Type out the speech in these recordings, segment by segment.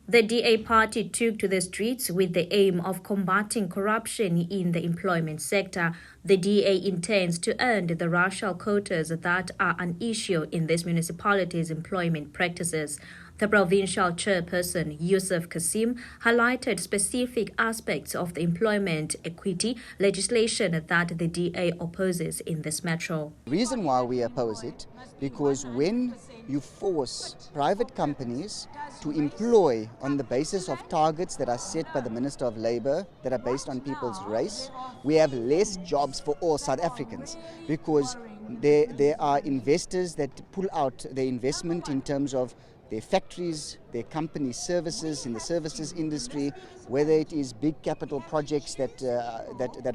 The DA party took to the streets with the aim of combating corruption in the employment sector. The DA intends to end the racial quotas that are an issue in this municipality's employment practices. The provincial chairperson, Yusuf Kasim, highlighted specific aspects of the employment equity legislation that the DA opposes in this metro. The reason why we oppose it, because when you force private companies to employ on the basis of targets that are set by the Minister of Labour, that are based on people's race, we have less jobs for all South Africans, because there are investors that pull out their investment in terms of their factories, their company services in the services industry, whether it is big capital projects that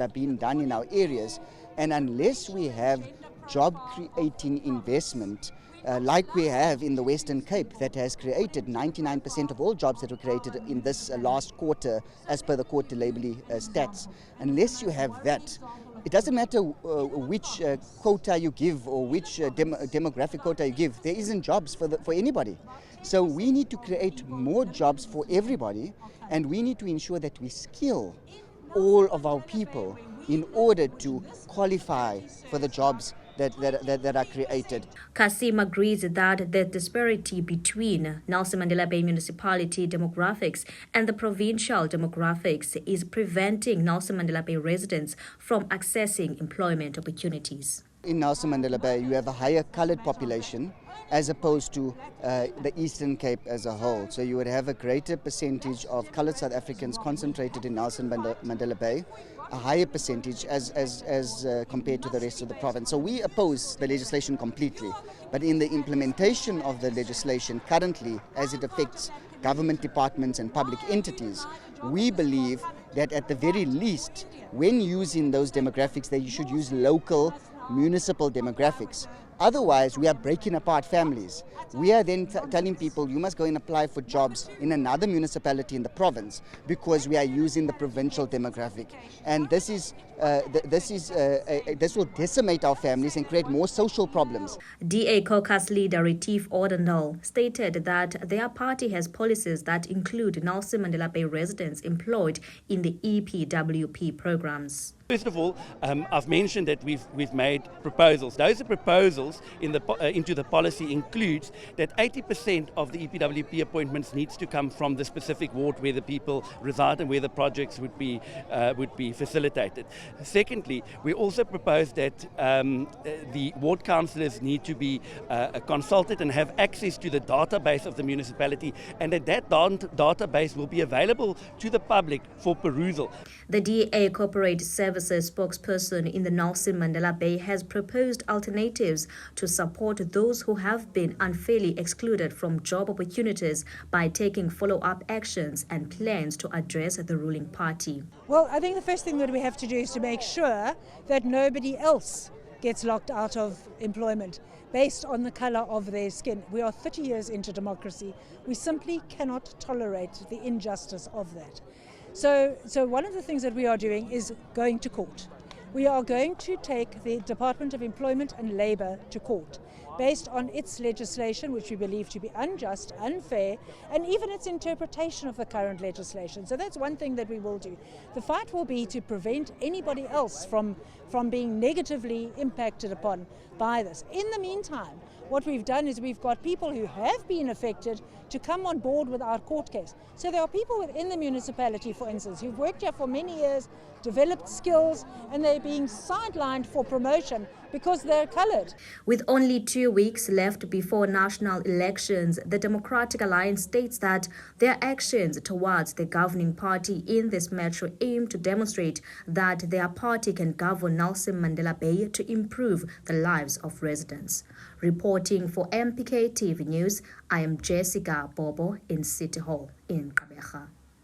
are being done in our areas. And unless we have job-creating investment, like we have in the Western Cape, that has created 99% of all jobs that were created in this last quarter, as per the Quarter Labourly stats. Unless you have that, it doesn't matter which quota you give or which demographic quota you give, there isn't jobs for anybody. So we need to create more jobs for everybody, and we need to ensure that we skill all of our people in order to qualify for the jobs that are created. Kasim agrees that the disparity between Nelson Mandela Bay municipality demographics and the provincial demographics is preventing Nelson Mandela Bay residents from accessing employment opportunities. In Nelson Mandela Bay, you have a higher coloured population as opposed to the Eastern Cape as a whole. So you would have a greater percentage of coloured South Africans concentrated in Nelson Mandela Bay, a higher percentage as compared to the rest of the province. So we oppose the legislation completely. But in the implementation of the legislation currently, as it affects government departments and public entities, we believe that at the very least, when using those demographics, that you should use local municipal demographics. Otherwise, we are breaking apart families. We are then telling people you must go and apply for jobs in another municipality in the province because we are using the provincial demographic. And this will decimate our families and create more social problems. DA caucus leader Retief Ordendal stated that their party has policies that include Nelson Mandela Bay residents employed in the EPWP programs. First of all, I've mentioned that we've made proposals. Those proposals into the policy includes that 80% of the EPWP appointments needs to come from the specific ward where the people reside and where the projects would be facilitated. Secondly, we also propose that the ward councillors need to be consulted and have access to the database of the municipality, and that database will be available to the public for perusal. The DA Corporate Services spokesperson in the Nelson Mandela Bay has proposed alternatives to support those who have been unfairly excluded from job opportunities by taking follow-up actions and plans to address the ruling party. Well, I think the first thing that we have to do is to make sure that nobody else gets locked out of employment based on the colour of their skin. We are 30 years into democracy. We simply cannot tolerate the injustice of that. So one of the things that we are doing is going to court. We are going to take the Department of Employment and Labour to court based on its legislation, which we believe to be unjust, unfair, and even its interpretation of the current legislation. So that's one thing that we will do. The fight will be to prevent anybody else from being negatively impacted upon by this. In the meantime, what we've done is we've got people who have been affected to come on board with our court case. So there are people within the municipality, for instance, who've worked here for many years, developed skills, and they're being sidelined for promotion because they're coloured. With only 2 weeks left before national elections, the Democratic Alliance states that their actions towards the governing party in this metro aim to demonstrate that their party can govern Nelson Mandela Bay to improve the lives of residents. Reporting for MPK TV News, I am Jesica Bobo in City Hall in Gqeberha.